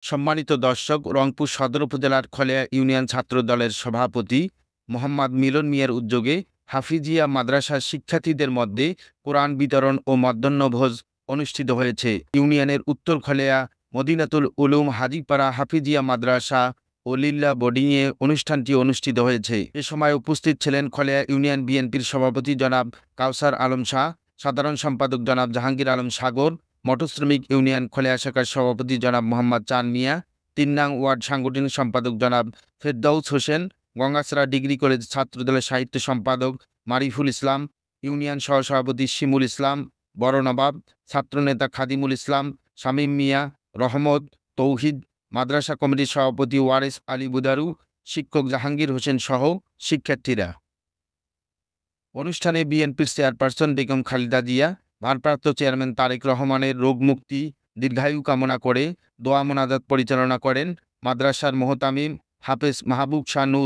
সম্মানিত দর্শক, রংপুর সদর উপজেলার খলেয়া ইউনিয়ন ছাত্র দলের সভাপতি মোহাম্মদ মিলন মিয়ার উদ্যোগে হাফিজিয়া মাদ্রাসার শিক্ষার্থীদের মধ্যে কোরআন বিতরণ ও মধ্যাহ্নভোজ অনুষ্ঠিত হয়েছে। ইউনিয়নের উত্তর খলেয়া মদিনাতুল উলুম হাজিপাড়া হাফিজিয়া মাদ্রাসা ও লিল্লা বোর্ডিংয়ে অনুষ্ঠানটি অনুষ্ঠিত হয়েছে। এ সময় উপস্থিত ছিলেন খলেয়া ইউনিয়ন বিএনপির সভাপতি জনাব কাউসার আলম শাহ, সাধারণ সম্পাদক জনাব জাহাঙ্গীর আলম সাগর, মোটর শ্রমিক ইউনিয়ন খলেয়া শাখার সভাপতি জনাব মোহাম্মদ চান মিয়া, ৩ নং ওয়ার্ড সাংগঠনিক সম্পাদক জনাব ফেরদৌস হোসেন, গঙ্গাছড়া ডিগ্রি কলেজ ছাত্রদলের সাহিত্য সম্পাদক মারিফুল ইসলাম, ইউনিয়ন সহসভাপতি শিমুল ইসলাম, বড় নবাব, ছাত্রনেতা খাদিমুল ইসলাম, শামীম মিয়া, রহমত, তৌহিদ, মাদ্রাসা কমিটির সভাপতি ওয়ারেস আলী বুদারু, শিক্ষক জাহাঙ্গীর হোসেন সহ শিক্ষার্থীরা। অনুষ্ঠানে বিএনপির চেয়ারপারসন বেগম খালেদা জিয়া, ভারপ্রাপ্ত চেয়ারম্যান তারেক রহমানের রোগমুক্তি দীর্ঘায়ু কামনা করে দোয়া মোনাজাত পরিচালনা করেন মাদ্রাসার মোহতামিম হাফেজ মাহবুব শাহ নূর।